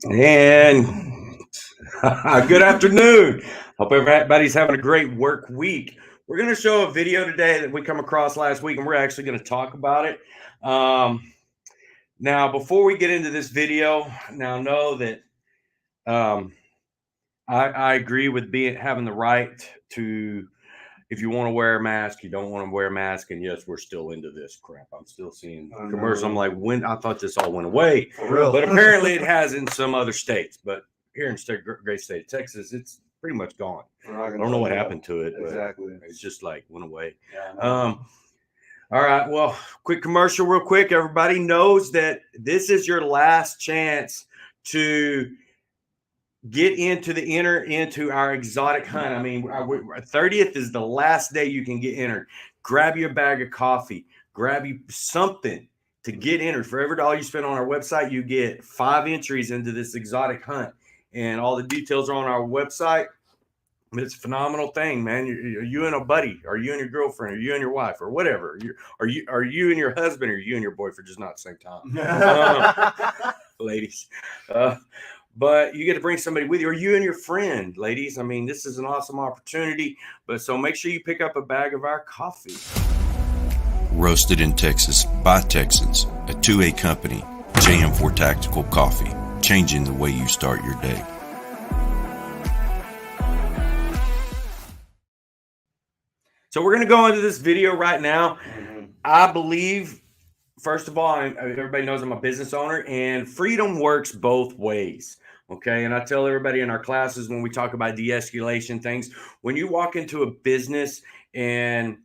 And good afternoon. Hope everybody's having a great work week. We're going to show a video today that we come across last week, and we're actually going to talk about it. Now, before we get into this video, now know that I agree with having the right to, if you want to wear a mask, you don't want to wear a mask, and yes, we're still into this crap. I'm still seeing commercials. I'm like, when I thought this all went away, but apparently it has in some other states. But here in the great state of Texas, it's pretty much gone. I don't know what happened to it. Exactly, it's just like went away. Yeah, all right. Well, quick commercial, real quick. Everybody knows that this is your last chance to get into our exotic hunt. I mean, 30th is the last day you can get entered. Grab you a bag of coffee, grab you something to get entered. For every $1 you spend on our website, you get 5 entries into this exotic hunt, and all the details are on our website. It's a phenomenal thing, man. Are you and a buddy? Are you and your girlfriend? Are you and your wife? Or whatever? Are you and your husband? Or are you and your boyfriend? Just not at the same time, ladies. But you get to bring somebody with you, or you and your friend, ladies. I mean, this is an awesome opportunity. But so make sure you pick up a bag of our coffee. Roasted in Texas by Texans, a 2A company, JM4 Tactical Coffee, changing the way you start your day. So we're going to go into this video right now. I believe, first of all, everybody knows I'm a business owner, and freedom works both ways. Okay. And I tell everybody in our classes when we talk about de-escalation things, when you walk into a business and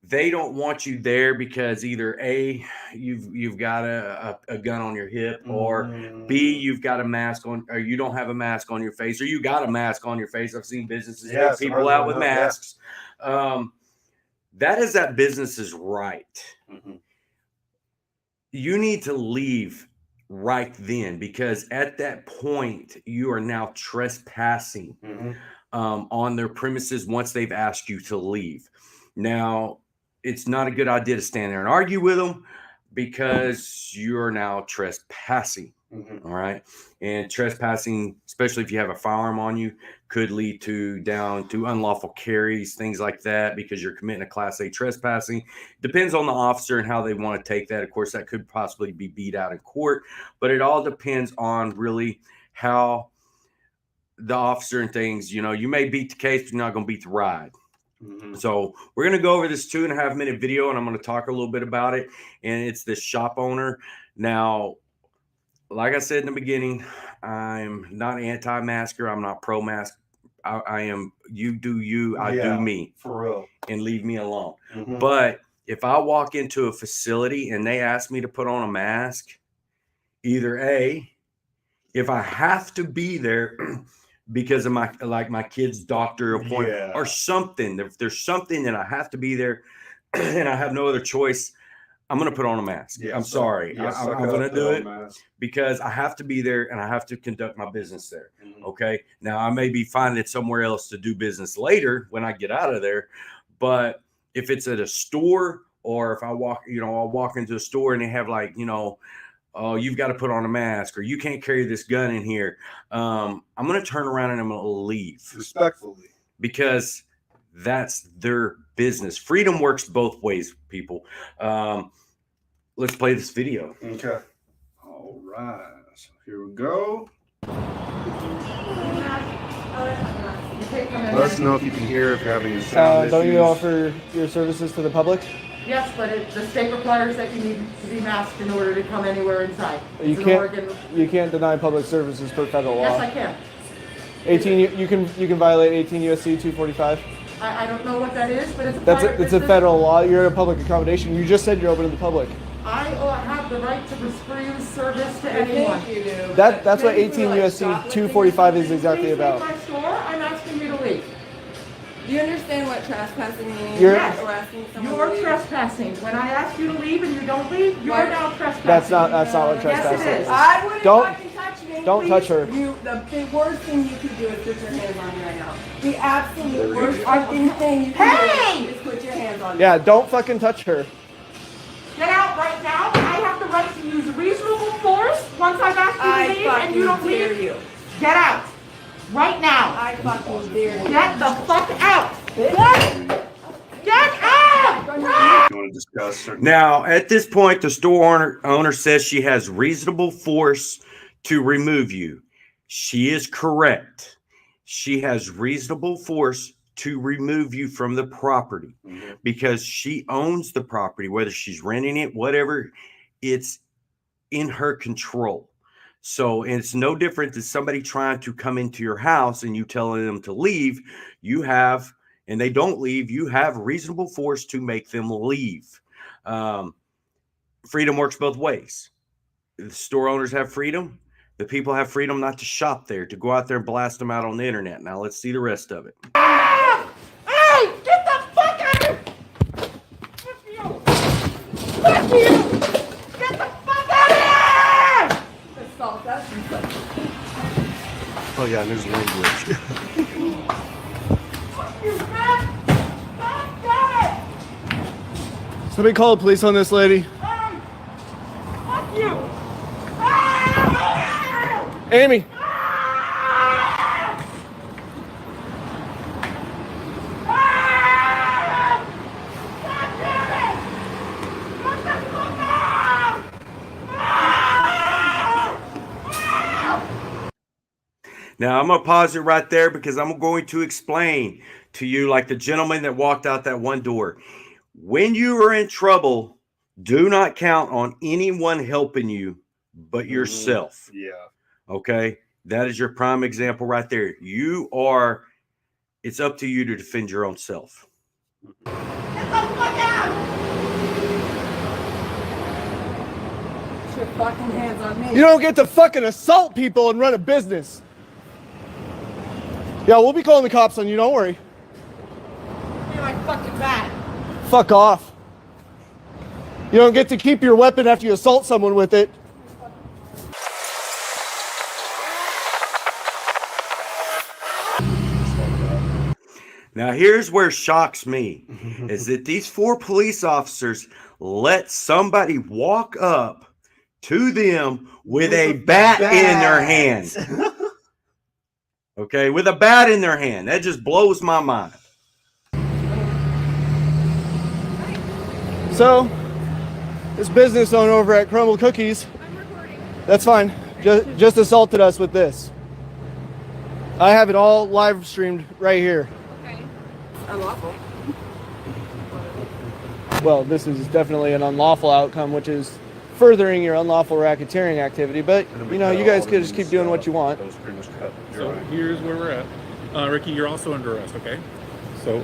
they don't want you there because either A, you've got a gun on your hip, or B, you've got a mask on, or you don't have a mask on your face, or you got a mask on your face. I've seen businesses get people out with masks. That is that business's right. You need to leave right then, because at that point you are now trespassing on their premises once they've asked you to leave. Now, it's not a good idea to stand there and argue with them, because you're now trespassing. All right. And trespassing, especially if you have a firearm on you, could lead to unlawful carries, things like that, because you're committing a Class A trespassing. Depends on the officer and how they want to take that. Of course, that could possibly be beat out in court, but it all depends on really how the officer and things, you may beat the case, but you're not going to beat the ride. So we're going to go over this 2.5-minute video, and I'm going to talk a little bit about it. And it's this shop owner. Now, like I said in the beginning, I'm not anti-masker. I'm not pro-mask. I am, you do you, I do me. For real. And leave me alone. But if I walk into a facility and they ask me to put on a mask, either A, if I have to be there because of my kid's doctor appointment or something, if there's something that I have to be there and I have no other choice, I'm going to put on a mask. I'm sorry. I'm going to do it because I have to be there and I have to conduct my business there. Okay. Now, I may be finding somewhere else to do business later when I get out of there. But if it's at a store, or if I walk, I'll walk into a store and they have oh, you've got to put on a mask, or you can't carry this gun in here. I'm going to turn around and I'm going to leave. Respectfully. Because that's their business. Freedom works both ways, people. Let's play this video. Okay. All right. So here we go. Let us know if you can hear, if you're having a sound Don't you offer your services to the public? Yes, but the state requires that you need to be masked in order to come anywhere inside. You can't deny public services per federal law. Yes, I can. 18. You can violate 18 USC 245. I don't know what that is, but it's a federal law. You're a public accommodation. You just said you're open to the public. I have the right to refuse service to anyone. You do. That's what 18 USC 245 is exactly about. My store, I'm asking you to leave. Do you understand what trespassing means? Yes. You're trespassing. When I ask you to leave and you don't leave, you're now trespassing. That's not what trespassing is. Yes, it is. I wouldn't fucking touch me. Don't touch her. The worst thing you could do is put your hands on me right now. The absolute worst fucking thing you can do is put your hands on me. Yeah, don't fucking touch her. Get out right now. I have to the right to use reasonable force once I've asked you to leave and you don't dare leave? you. Get out. Right now. I fucking dare you. Get the fuck out. Get out. You want to discuss certain Now, at this point, the store owner says she has reasonable force to remove you. She is correct. She has reasonable force to remove you from the property because she owns the property, whether she's renting it, whatever, it's in her control. So it's no different than somebody trying to come into your house and you telling them to leave. You have, and they don't leave, you have reasonable force to make them leave. Freedom works both ways. The store owners have freedom. The people have freedom not to shop there, to go out there and blast them out on the internet. Now let's see the rest of it. Hey, get the fuck out of here. Fuck you. Fuck you. Get the fuck out of here. Assault, that's insane. Oh yeah, and there's language. Fuck you, man. God damn it. Somebody call the police on this lady. Hey, fuck you. Ah! Amy. Ah! Ah! God damn it. What the fuck out? Ah! Now I'm going to pause it right there because I'm going to explain to you, like the gentleman that walked out that one door. When you are in trouble, do not count on anyone helping you but yourself. Yeah. Okay? That is your prime example right there. It's up to you to defend your own self. Get the fuck out! Put your fucking hands on me. You don't get to fucking assault people and run a business. Yeah, we'll be calling the cops on you, don't worry. You're like fucking bad. Fuck off. You don't get to keep your weapon after you assault someone with it. Now, here's where shocks me is that these 4 police officers let somebody walk up to them with a bat in their hand. Okay, with a bat in their hand. That just blows my mind. So, this business owner over at Crumble Cookies, that's fine, just assaulted us with this. I have it all live streamed right here. Unlawful. Well, this is definitely an unlawful outcome, which is furthering your unlawful racketeering activity, but, you know, you guys could just keep doing what you want. That was pretty much cut. So here's where we're at. Ricky, you're also under arrest, okay? So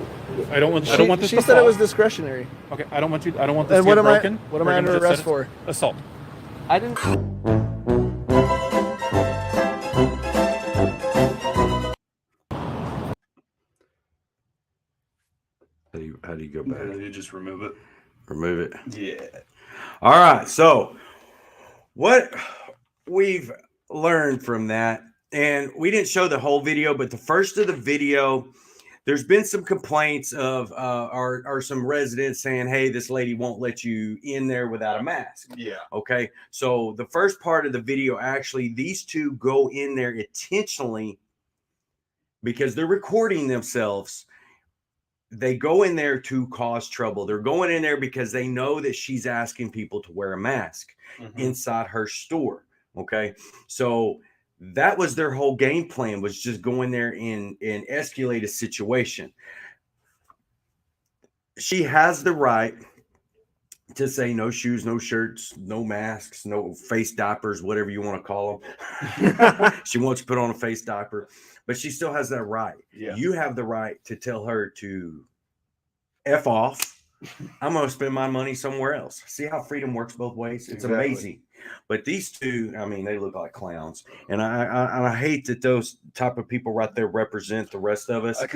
I don't want this She to said fall. it was discretionary. Okay, I don't want this And to what get am I- broken. what am We're I gonna under just arrest set it- for? Assault. I didn't... How do you go back? You just remove it. Remove it. Yeah. All right. So, what we've learned from that, and we didn't show the whole video, but the first of the video, there's been some complaints of or some residents saying, hey, this lady won't let you in there without a mask. Yeah. Okay. So, the first part of the video, actually, these two go in there intentionally because they're recording themselves. They go in there to cause trouble. They're going in there because they know that she's asking people to wear a mask inside her store. Okay. So that was their whole game plan, was just go in there and escalate a situation. She has the right to say no shoes, no shirts, no masks, no face diapers, whatever you want to call them. She wants to put on a face diaper, but she still has that right. Yeah. You have the right to tell her to F off. I'm going to spend my money somewhere else. See how freedom works both ways? It's Exactly. amazing. But these two, I mean, they look like clowns, and I hate that those type of people right there represent the rest of us. I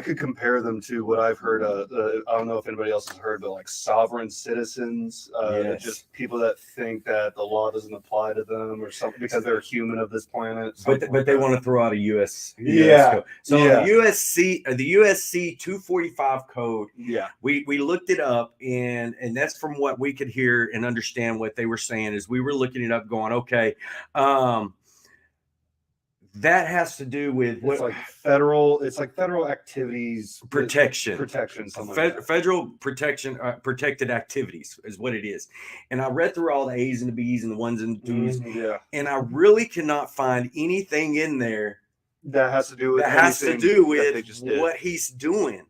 could compare them to what I've heard. I don't know if anybody else has heard, but like sovereign citizens, Yes. just people that think that the law doesn't apply to them or something because they're human of this planet. But they want to throw out a US Yeah. code. So Yeah. the USC 245 code. Yeah. We looked it up, and that's from what we could hear and understand what they were saying. Is we were looking it up, going, okay, that has to do with It's like federal. It's like federal activities protection. something like that. Federal protection, protected activities is what it is. And I read through all the A's and the B's and the ones and the twos, Yeah. and I really cannot find anything in there That has to do with they just did. What he's doing.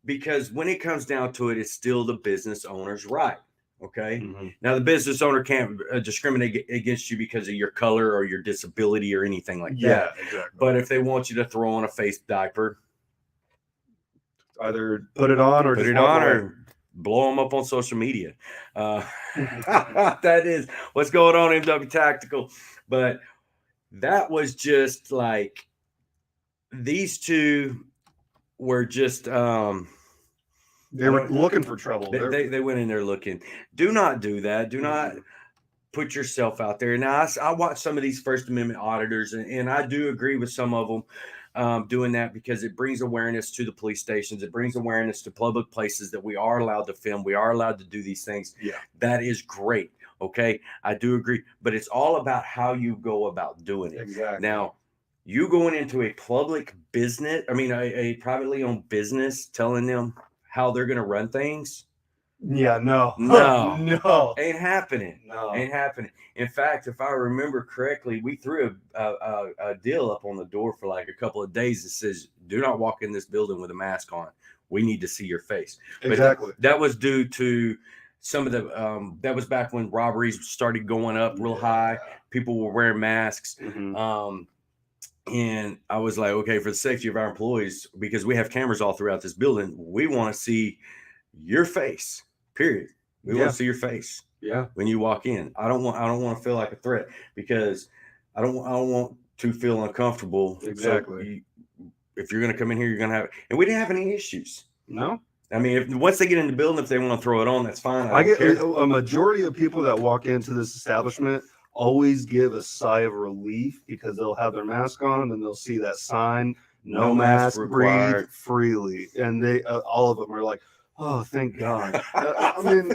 Because when it comes down to it, it's still the business owner's right. Okay. Mm-hmm. Now, the business owner can't discriminate against you because of your color or your disability or anything like that. Yeah, exactly. But if they want you to throw on a face diaper, either put it on or put just it on or blow them up on social media. That is what's going on in MW Tactical. But that was just like, these two were just they were looking for trouble. They went in there looking. Do not do that. Do not put yourself out there. Now, I watch some of these First Amendment auditors, and I do agree with some of them doing that, because it brings awareness to the police stations. It brings awareness to public places that we are allowed to film. We are allowed to do these things. Yeah. That is great. Okay. I do agree. But it's all about how you go about doing it. Exactly. Now, you going into a public business, a privately owned business, telling them how they're going to run things. Yeah, no. Ain't happening. No. Ain't happening. In fact, if I remember correctly, we threw a deal up on the door for like a couple of days that says, do not walk in this building with a mask on. We need to see your face. Exactly. But that was due to some of the, that was back when robberies started going up real high. People were wearing masks. Mm-hmm. And I was like, okay, for the safety of our employees, because we have cameras all throughout this building, we want to see your face, period. We want to see your face. Yeah. When you walk in. I don't want to feel like a threat, because I don't want to feel uncomfortable. Exactly. So if you're going to come in here, you're going to have, and we didn't have any issues. No. I mean, once they get in the building, if they want to throw it on, that's fine. I get a majority of people that walk into this establishment always give a sigh of relief, because they'll have their mask on and they'll see that sign, no mask, breathe freely. And they, all of them are like, oh, thank God. I mean,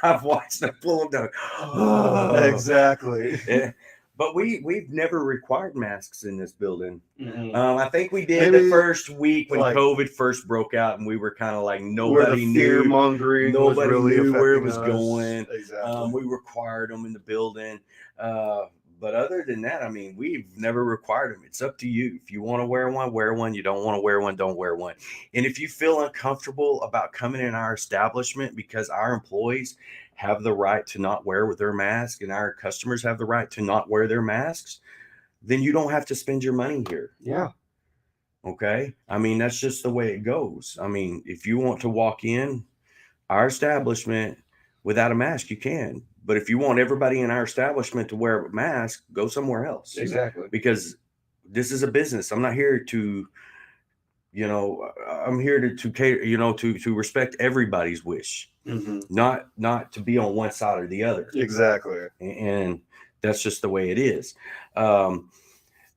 I've watched them pull them down. Exactly. Yeah. But we've never required masks in this building. Mm-hmm. I think we did the first week when COVID first broke out, and we were kind of like, nobody knew. Fear-mongering Nobody really knew where it was us. going. Exactly. We required them in the building. But other than that, I mean, we've never required them. It's up to you. If you want to wear one, wear one. You don't want to wear one, don't wear one. And if you feel uncomfortable about coming in our establishment, because our employees have the right to not wear their mask and our customers have the right to not wear their masks, then you don't have to spend your money here. Yeah. Okay. I mean, that's just the way it goes. I mean, if you want to walk in our establishment without a mask, you can. But if you want everybody in our establishment to wear a mask, go somewhere else. Exactly. Because this is a business. I'm not here to, I'm here to cater, to respect everybody's wish, not to be on one side or the other. Exactly. And that's just the way it is.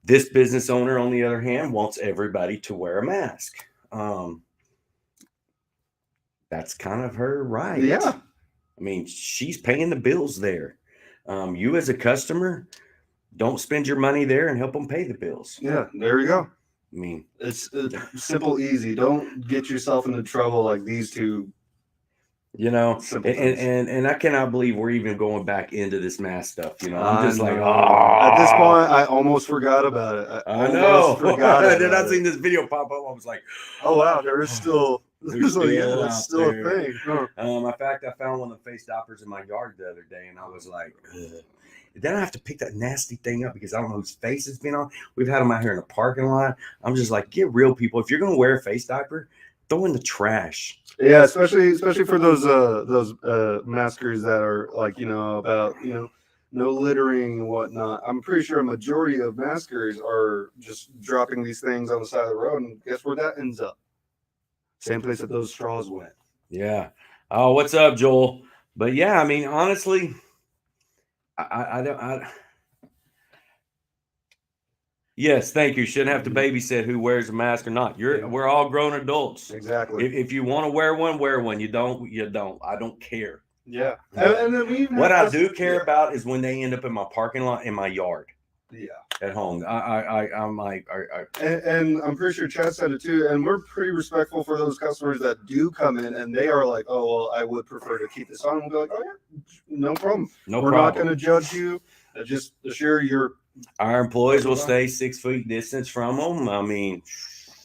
This business owner, on the other hand, wants everybody to wear a mask. That's kind of her right. Yeah. I mean, she's paying the bills there. You as a customer, don't spend your money there and help them pay the bills. Yeah, there you go. I mean, it's simple, easy. Don't get yourself into trouble like these two. And I cannot believe we're even going back into this mask stuff. I'm just like, at this point, I almost forgot about it. I know. Then I seen this video pop up. I was like, oh wow, there's still it's still a thing. Huh. In fact, I found one of the face doppers in my yard the other day, and I was like, ugh. Then I have to pick that nasty thing up because I don't know whose face it's been on. We've had them out here in the parking lot. I'm just like, get real, people. If you're going to wear a face diaper, throw in the trash. Yeah, especially for those maskers that are like, about, no littering and whatnot. I'm pretty sure a majority of maskers are just dropping these things on the side of the road, and guess where that ends up? Same place that those straws went. Yeah. Oh, what's up, Joel? But yeah, I mean, honestly, I don't. Yes, thank you. Shouldn't have to babysit who wears a mask or not. We're all grown adults. Exactly. If you want to wear one, wear one. You don't, you don't. I don't care. Yeah. And then we what I do care about is when they end up in my parking lot in my yard. Yeah. At home. I'm like, and I'm pretty sure Chad said it too. And we're pretty respectful for those customers that do come in and they are like, oh, well, I would prefer to keep this on. We'll be like, oh, yeah, no problem. We're not going to judge you. Just assure our employees will stay 6 feet distance from them. I mean,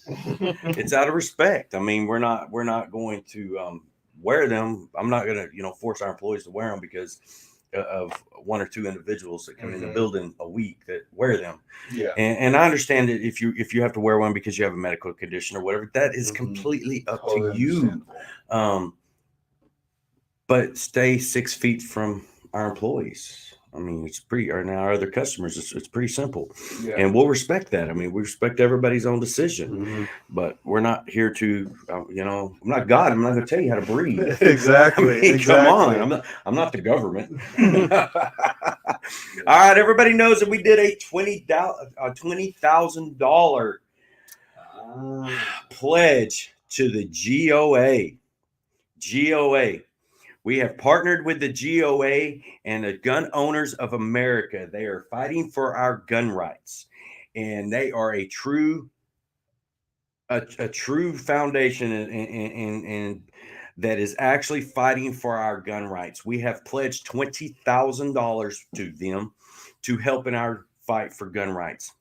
it's out of respect. I mean, we're not going to wear them. I'm not going to, force our employees to wear them because of one or two individuals that come in the building a week that wear them. Yeah. And I understand that if you have to wear one because you have a medical condition or whatever, that is completely up to you. But stay 6 feet from our employees. I mean, it's pretty, or now our other customers, it's pretty simple. Yeah. And we'll respect that. I mean, we respect everybody's own decision, but we're not here to, I'm not God. I'm not going to tell you how to breathe. Exactly. I mean, come on. I'm not the government. All right. Everybody knows that we did a $20,000 pledge to the GOA. We have partnered with the GOA and the Gun Owners of America. They are fighting for our gun rights, and they are a true foundation and that is actually fighting for our gun rights. We have pledged $20,000 to them to help in our fight for gun rights.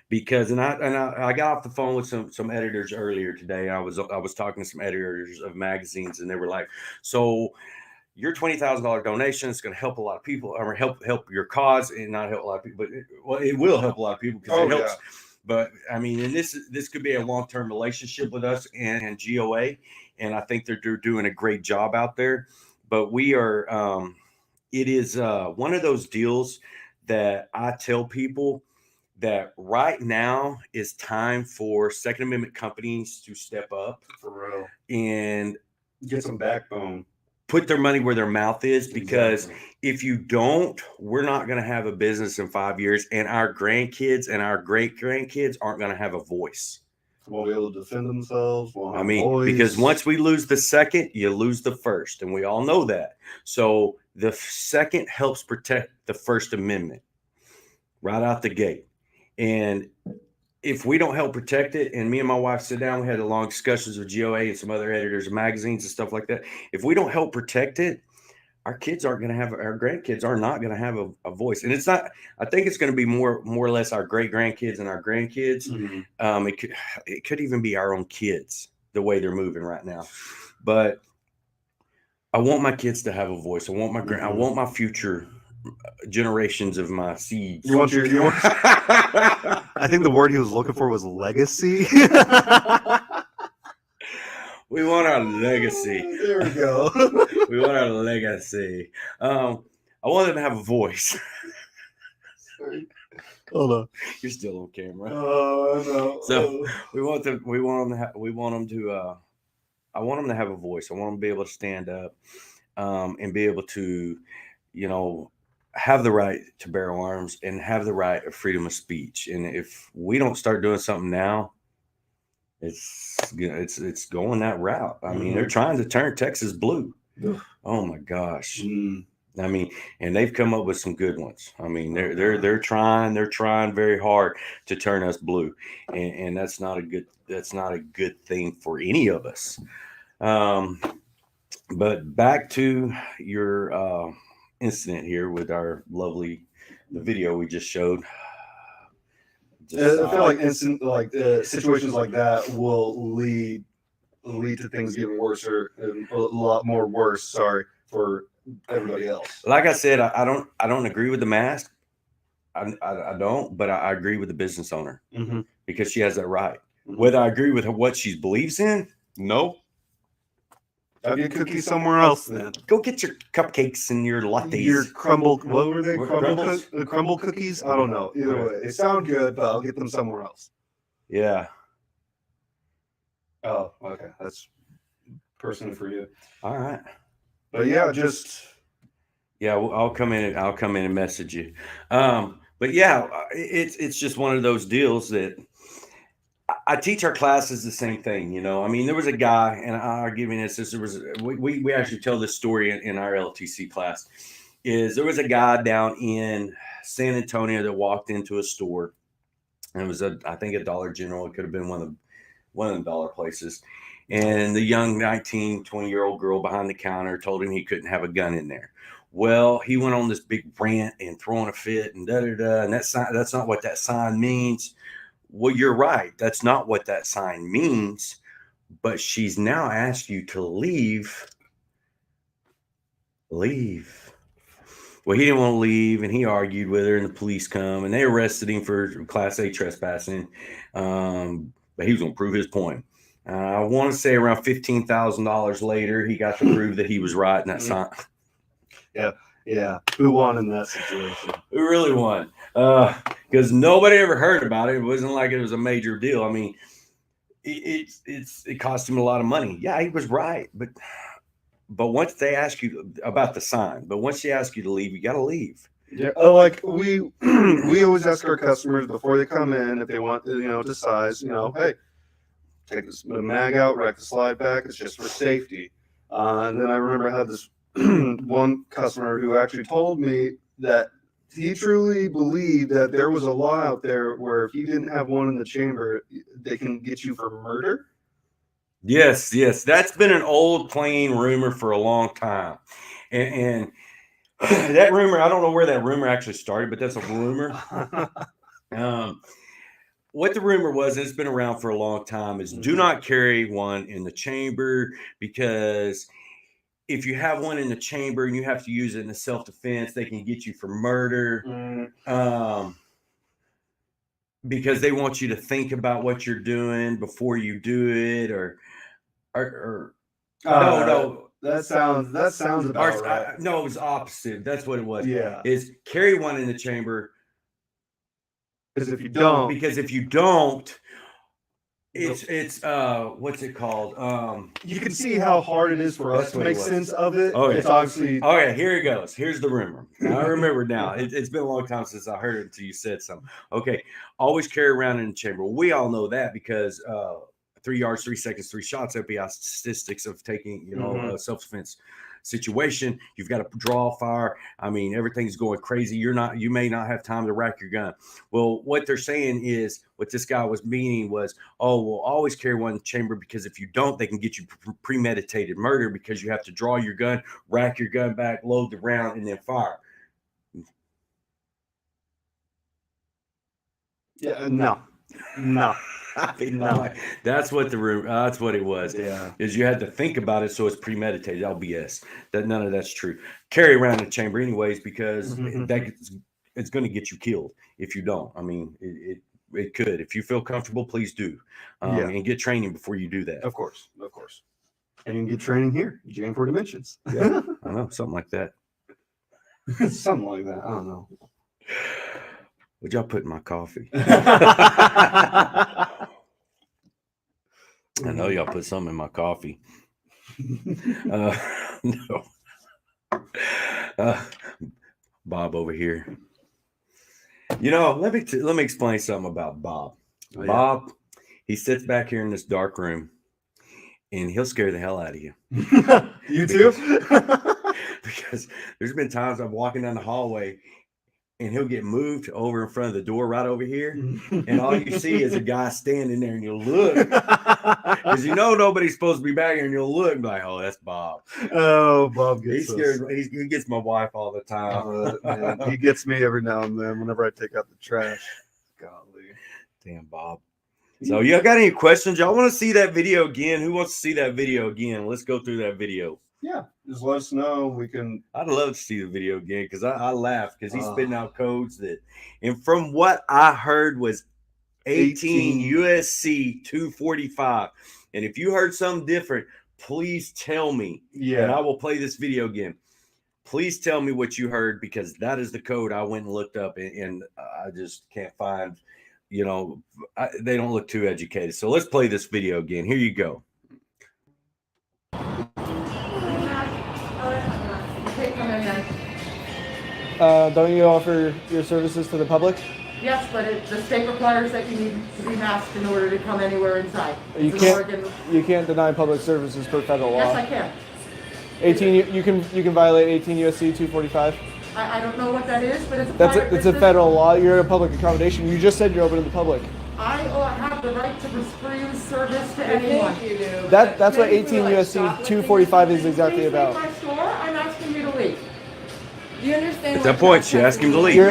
Because I got off the phone with some editors earlier today. I was talking to some editors of magazines, and they were like, "So your $20,000 donation is going to help a lot of people, or help your cause, and not help a lot of people, but it will help a lot of people because it helps." Yeah. But I mean, and this could be a long-term relationship with us and GOA, and I think they're doing a great job out there. But we are, it is one of those deals that I tell people that right now is time for Second Amendment companies to step up for real and get some backbone, put their money where their mouth is, because if you don't, we're not going to have a business in 5 years, and our grandkids and our great grandkids aren't going to have a voice. Won't be able to defend themselves. I mean, because once we lose the second, you lose the first, and we all know that. So the second helps protect the First Amendment right out the gate. And if we don't help protect it, and me and my wife sit down, we had long discussions with GOA and some other editors of magazines and stuff like that. If we don't help protect it, our kids aren't going to have, our grandkids are not going to have a voice. And it's not, I think it's going to be more or less our great grandkids and our grandkids. It could even be our own kids, the way they're moving right now. But I want my kids to have a voice. I want I want my future generations of my seeds. You want I think the word he was looking for was legacy. We want our legacy. There we go. We want our legacy. I want them to have a voice. Sorry. Hold on. You're still on camera. Oh, no. So I want them to have a voice. I want them to be able to stand up and be able to, have the right to bear arms and have the right of freedom of speech. And if we don't start doing something now, it's going that route. I mean, they're trying to turn Texas blue. Oh my gosh. I mean, and they've come up with some good ones. I mean, they're trying very hard to turn us blue. And that's not a good thing for any of us. But back to your incident here with the video we just showed. I feel like situations like that will lead to things getting worse, or a lot more worse. Sorry, for everybody else. Like I said, I don't agree with the mask. I don't, but I agree with the business owner because she has that right. Whether I agree with what she believes in, No. Have your cookies somewhere else then. Go get your cupcakes and your lattes. Your crumble, what were they? Crumbles? Crumble cookies? I don't know. Either way, they sound good, but I'll get them somewhere else. Yeah. Oh, okay. That's personally for you. All right. But yeah, just Yeah, I'll come in and message you. But yeah, it's just one of those deals that I teach our classes the same thing. You know, I mean, there was a guy, and I'll give you this. There was we actually tell this story in our LTC class. There was a guy down in San Antonio that walked into a store, and it was I think a Dollar General. It could have been one of the dollar places. And the young 19, 20-year-old girl behind the counter told him he couldn't have a gun in there. Well, he went on this big rant and throwing a fit and da-da-da. And that's not what that sign means. Well, you're right. That's not what that sign means. But she's now asked you to leave. Leave. Well, he didn't want to leave, and he argued with her, and the police come, and they arrested him for Class A trespassing. But he was going to prove his point. I want to say around $15,000 later, he got to prove that he was right in that sign. Yeah. Who won in that situation? Who really won? Because nobody ever heard about it. It wasn't like it was a major deal. I mean, it cost him a lot of money. Yeah, he was right. But once they ask you about the sign, once they ask you to leave, you got to leave. Yeah, like we always ask our customers before they come in if they want, to size, hey, take the mag out, rack the slide back. It's just for safety. And then I remember I had this one customer who actually told me that he truly believed that there was a law out there where if you didn't have one in the chamber, they can get you for murder. Yes. That's been an old plain rumor for a long time. And that rumor, I don't know where that rumor actually started, but that's a rumor. What the rumor was, and it's been around for a long time, is do not carry one in the chamber, because if you have one in the chamber and you have to use it in a self-defense, they can get you for murder. Because they want you to think about what you're doing before you do it, or no. That sounds about right. No, it was opposite. That's what it was. Yeah. Is carry one in the chamber. Because if you don't, it's what's it called? You can see how hard it is for us to make sense of it. Oh, yeah. It's obviously. Oh yeah, here it goes. Here's the rumor. I remember now. It's been a long time since I heard it until you said something. Okay, always carry around in the chamber. We all know that because 3 yards, 3 seconds, 3 shots. FBI statistics of taking, a self-defense situation. You've got to draw fire. I mean, everything's going crazy. You may not have time to rack your gun. Well, what they're saying is, what this guy was meaning was, we'll always carry one in the chamber, because if you don't, they can get you premeditated murder, because you have to draw your gun, rack your gun back, load the round, and then fire. Yeah, no. No. That's what that's what it was. Yeah. Is you had to think about it, so it's premeditated. All BS. None of that's true. Carry around in the chamber anyways, because it's going to get you killed if you don't. I mean, it could. If you feel comfortable, please do. And get training before you do that. Of course. And you can get training here, JM4 Dimensions. Yeah, I know, something like that. Something like that. I don't know. What'd y'all put in my coffee? I know y'all put some in my coffee. No. Bob over here. Let me explain something about Bob. Oh, yeah. Bob, he sits back here in this dark room, and he'll scare the hell out of you. You too? Because there's been times I'm walking down the hallway, and he'll get moved over in front of the door right over here. And all you see is a guy standing there, and you'll look. Because nobody's supposed to be back here, and you'll look and be like, oh, that's Bob. Oh, Bob gets he gets my wife all the time. Man, he gets me every now and then whenever I take out the trash. Golly. Damn, Bob. So y'all got any questions? Y'all want to see that video again? Who wants to see that video again? Let's go through that video. Yeah, just let us know. I'd love to see the video again, because I laugh, because he's spitting out codes and from what I heard was 18 USC 245. And if you heard something different, please tell me. Yeah. And I will play this video again. Please tell me what you heard, because that is the code I went and looked up, and I just can't find, you know, they don't look too educated. So let's play this video again. Here you go. Don't you offer your services to the public? Yes, but the state requires that you need to be masked in order to come anywhere inside. You can't deny public services per federal law. Yes, I can. 18 you can violate 18 USC 245. I don't know what that is, but it's It's a federal law. You're a public accommodation. You just said you're open to the public. I have the right to refuse service to anyone. You do. That's what 18 USC 245 is exactly about. Please leave my store. I'm asking you to leave. Do you understand? At that point, she asked him to leave. You're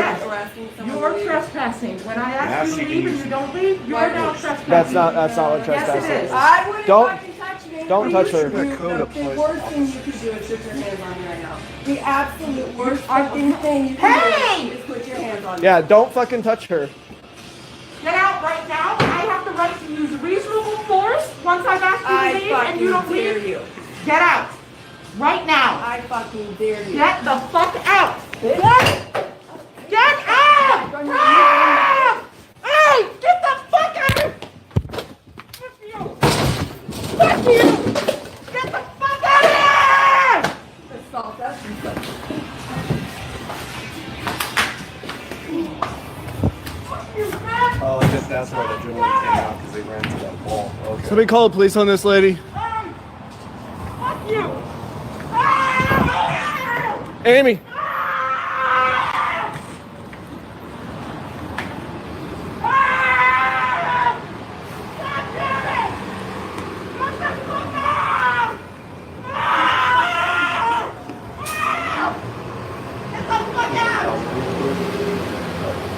trespassing. When I ask you to leave and you don't leave, you're now trespassing. That's not what trespassing Yes, it is. I wouldn't Don't- fucking touch me. don't touch her. The worst thing you could do is put your hands on me right now. The absolute worst fucking thing you can do is put your hands on me. Yeah, don't fucking touch her. Get out right now. I have the right to use reasonable force once I've asked you to leave and you don't fucking dare leave. you. Get out. Right now. I fucking dare you. Get the fuck out. Get out. Ah! Hey, get the fuck out. Fuck you. Fuck you. Get the fuck out of here. Assault, that's insult. Oh, I guess that's why the gentleman came out, because they ran to that wall. Okay. Somebody call the police on this lady. Hey, fuck you. Ah! Amy.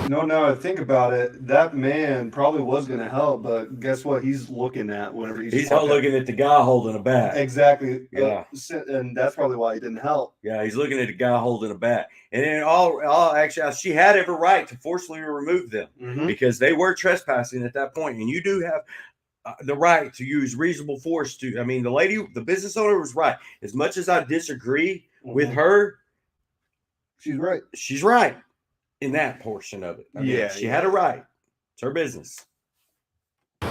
No, now I think about it, that man probably was going to help, but guess what? He's looking at whenever He's not looking at the guy holding a bat. Exactly. Yeah. And that's probably why he didn't help. Yeah, he's looking at the guy holding a bat. And in all actually, she had every right to forcibly remove them because they were trespassing at that point. And you do have the right to use reasonable force to, I mean, the business owner was right. As much as I disagree with her, She's right. she's right in that portion of it. I mean, she had a right. It's her business. Put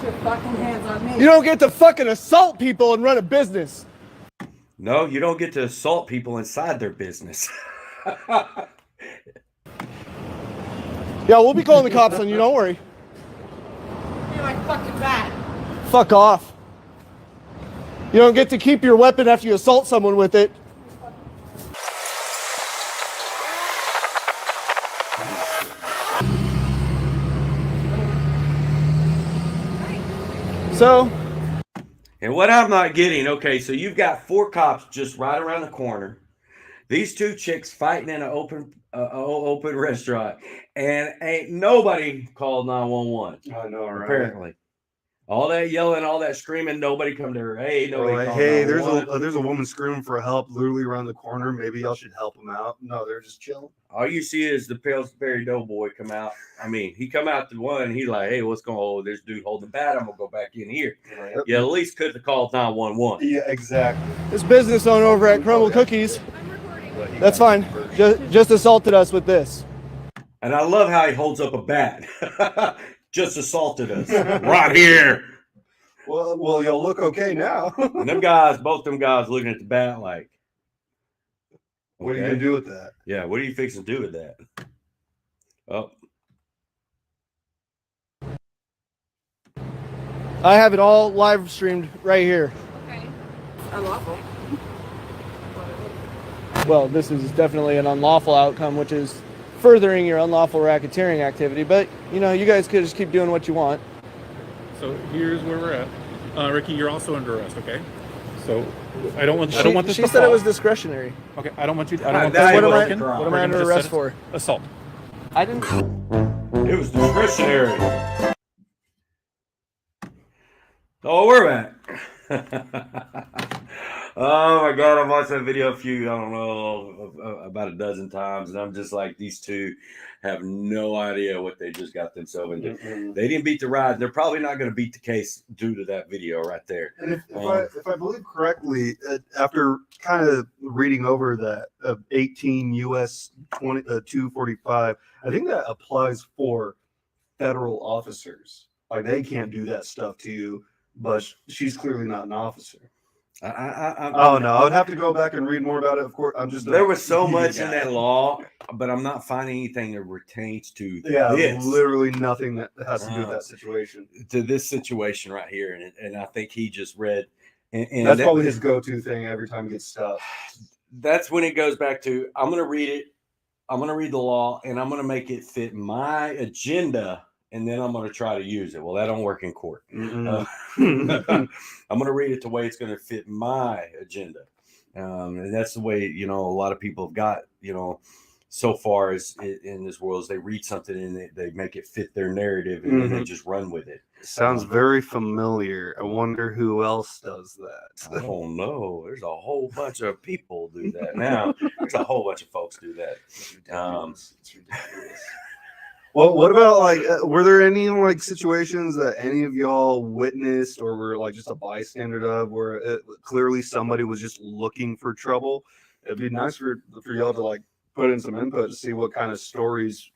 your fucking hands on me. You don't get to fucking assault people and run a business. No, you don't get to assault people inside their business. Yeah, we'll be calling the cops on you. Don't worry. You're like fucking bat. Fuck off. You don't get to keep your weapon after you assault someone with it. So, And what I'm not getting, okay, so you've got 4 cops just right around the corner. These 2 chicks fighting in an open restaurant, and ain't nobody called 911. I know, right? Apparently, all that yelling, all that screaming, nobody come to her. Hey, nobody. Like, called hey, 911. there's a woman screaming for help, literally around the corner. Maybe y'all should help them out. No, they're just chilling. All you see is the Pillsbury Doughboy come out. I mean, he come out to one. And he's like, "Hey, what's going on? There's a dude holding a bat. I'm gonna go back in here." Right. You at least could have called 911. Yeah, exactly. this business owner over at Crumble Cookies, that's fine, just assaulted us with this. And I love how he holds up a bat. Just assaulted us right here. Well, you'll look okay now. And them guys, both them guys, looking at the bat like, What are you okay. gonna do with that? Yeah, what are you fixing to do with that? Oh, I have it all live streamed right here. Okay. Unlawful. Well, this is definitely an unlawful outcome, which is furthering your unlawful racketeering activity. But, you know, you guys could just keep doing what you want. So here's where we're at. Ricky, you're also under arrest, okay? So I don't want this She to said fall. it was discretionary. Okay, I don't want you. I don't want Now this you to want broken. to cry. What am We're I gonna under just arrest set it- for? Assault. I didn't. it was discretionary. Oh, we're back. Oh my God, I've watched that video I don't know, about a dozen times, and I'm just like, these two have no idea what they just got themselves into. Mm-mm. They didn't beat the ride. They're probably not going to beat the case due to that video right there. And if I believe correctly, after kind of reading over that 18 U.S. 245, I think that applies for federal officers. Like they can't do that stuff to you, but she's clearly not an officer. Oh no, I would have to go back and read more about it. Of course, I'm just there was so media much guy. in that law, but I'm not finding anything that pertains to this. Literally nothing that has to do with that situation. To this situation right here, and I think he just read, and That's probably his go-to thing every time he gets stuff. That's when it goes back to, I'm going to read it, I'm going to read the law, and I'm going to make it fit my agenda, and then I'm going to try to use it. Well, that don't work in court. I'm going to read it the way it's going to fit my agenda. And that's the way, a lot of people have got, so far as in this world, is they read something and they make it fit their narrative, and then they just run with it. Sounds very familiar. I wonder who else does that. I don't know. There's a whole bunch of people do that now. There's a whole bunch of folks do that. It's ridiculous. Well, what about were there any situations that any of y'all witnessed or were just a bystander of where clearly somebody was just looking for trouble? It'd be nice for y'all to put in some input to see what kind of stories,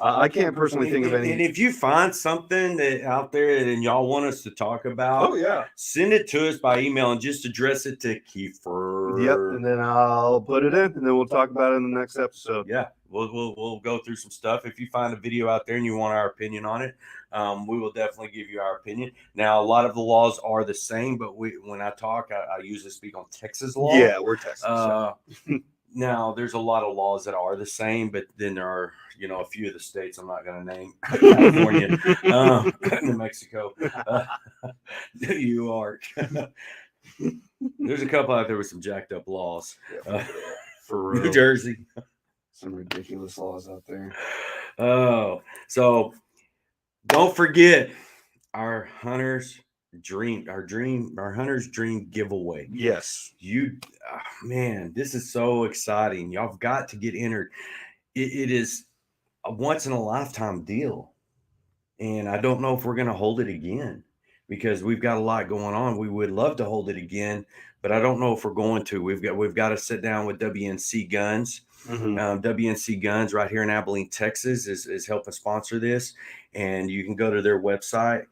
I can't personally think of any. And if you find something out there and y'all want us to talk about, oh yeah, send it to us by email and just address it to Keifer. Yep, and then I'll put it in, and then we'll talk about it in the next episode. Yeah, we'll go through some stuff. If you find a video out there and you want our opinion on it, we will definitely give you our opinion. Now, a lot of the laws are the same, but when I talk, I usually speak on Texas law. Yeah, we're Texas. Now, there's a lot of laws that are the same, but then there are, a few of the states I'm not going to name, California, New Mexico, New York. There's a couple out there with some jacked up laws. For real. New Jersey. Some ridiculous laws out there. Oh, so don't forget our hunter's dream giveaway. Yes. Man, this is so exciting. Y'all have got to get entered. It is a once in a lifetime deal. And I don't know if we're going to hold it again because we've got a lot going on. We would love to hold it again, but I don't know if we're going to. We've got to sit down with WNC Guns. Mm-hmm. WNC Guns right here in Abilene, Texas is helping sponsor this. And you can go to their website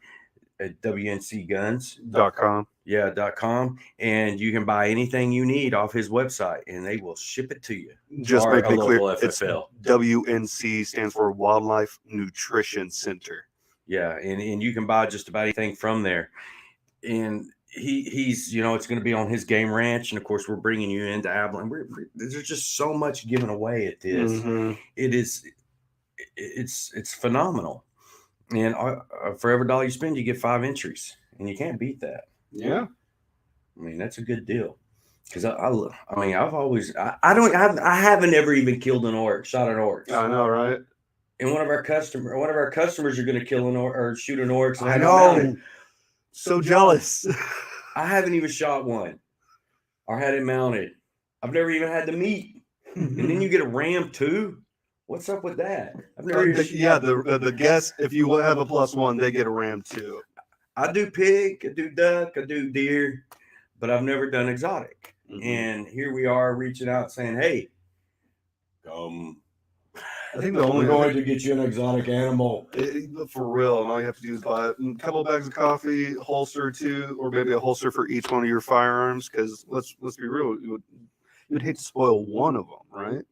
at WNCguns.com. Yeah, .com, and you can buy anything you need off his website, and they will ship it to you. Just make it clear, FFL. it's WNC stands for Wildlife Nutrition Center. Yeah, and you can buy just about anything from there. And he's it's going to be on his game ranch, and of course we're bringing you into Abilene. There's just so much given away at this. Mm-hmm. It's phenomenal. And for every $1 you spend, you get 5 entries, and you can't beat that. Yeah, I mean that's a good deal. Because I haven't ever even killed an orc, shot an orc. I know, right? And one of our customers are going to kill an orc or shoot an orc. I know. So jealous. I haven't even shot one or had it mounted. I've never even had the meat. And then you get a ram too. What's up with that? I've never. The guests, if you have a +1, they get a ram too. I do pig, I do duck, I do deer, but I've never done exotic. Mm-hmm. And here we are reaching out saying, "Hey, I think the we're going to get you an exotic animal for real. And all you have to do is buy a couple of bags of coffee, holster too, or maybe a holster for each one of your firearms. Because let's be real, you would hate to spoil one of them, right?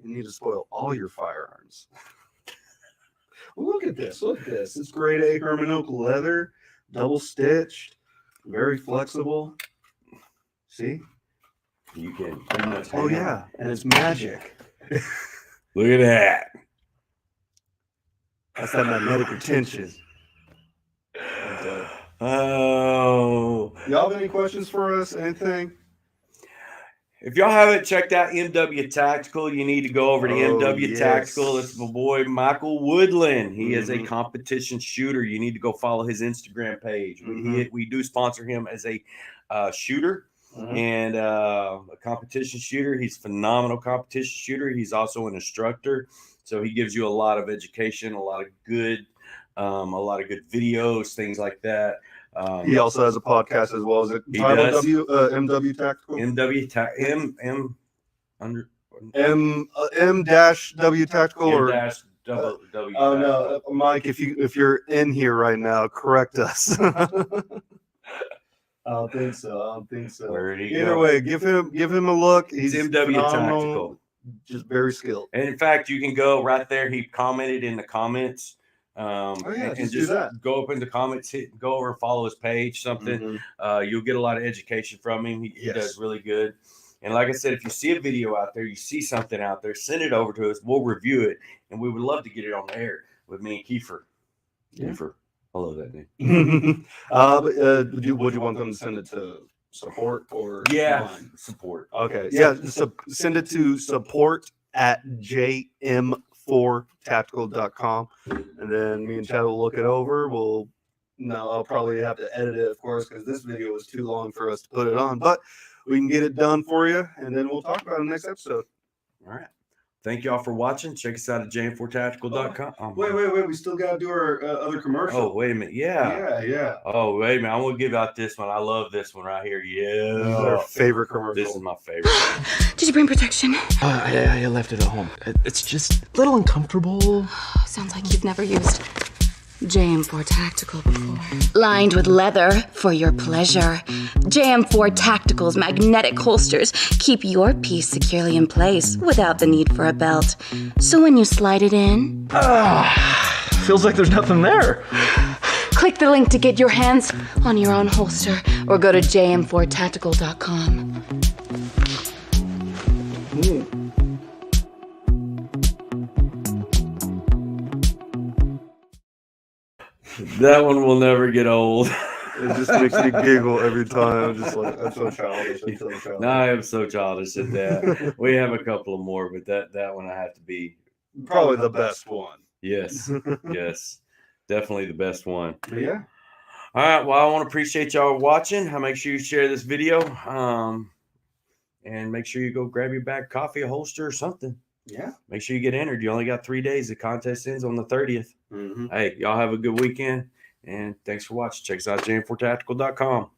You need to spoil all your firearms. Look at this. It's grade A Herman Oak leather, double stitched, very flexible. See? You can. Oh yeah, and it's magic. Look at that. That's that magnetic retention. Oh. Y'all have any questions for us? Anything? If y'all haven't checked out MW Tactical, you need to go over to MW Tactical. It's my boy Michael Woodland. He is a competition shooter. You need to go follow his Instagram page. We do sponsor him as a shooter. and a competition shooter. He's a phenomenal competition shooter. He's also an instructor, so he gives you a lot of education, a lot of good videos, things like that. He also has a podcast as well. Is it titled MW Tactical? M-W Tactical or M-W. Oh no, Mike, if you're in here right now, correct us. I don't think so. Either way, give him a look. He's MW phenomenal, Tactical. just very skilled. And in fact, you can go right there. He commented in the comments. And just just do that. go up in the comments, go over and follow his page, something. You'll get a lot of education from him. He does really good. And like I said, if you see a video out there, you see something out there, send it over to us. We'll review it, and we would love to get it on the air with me and Keifer. Keifer, I love that name. Would you want them to send it to support or line? Support? Okay, send it to support@JM4Tactical.com, and then me and Chad will look it over. I'll probably have to edit it, of course, because this video was too long for us to put it on, but we can get it done for you, and then we'll talk about it in the next episode. All right. Thank y'all for watching. Check us out at JM4Tactical.com. Wait. We still got to do our other commercial. Oh, wait a minute. Yeah. Oh, wait a minute. I'm going to give out this one. I love this one right here. Yeah. This is our favorite commercial. This is my favorite. Did you bring protection? I left it at home. It's just a little uncomfortable. Sounds like you've never used JM4 Tactical before. Lined with leather for your pleasure. JM4 Tactical's magnetic holsters keep your piece securely in place without the need for a belt. So when you slide it in... Feels like there's nothing there. Click the link to get your hands on your own holster or go to jm4tactical.com. That one will never get old. It just makes me giggle every time. I'm just like, I'm so childish. No, I am so childish at that. We have a couple of more, but that one I have to be probably the best one. Yes. Yes. Definitely the best one. Yeah. All right. Well, I want to appreciate y'all watching. Make sure you share this video. And make sure you go grab your bag of coffee, a holster, or something. Yeah. Make sure you get entered. You only got 3 days. The contest ends on the 30th. Hey, y'all have a good weekend. And thanks for watching. Check us out at JM4Tactical.com.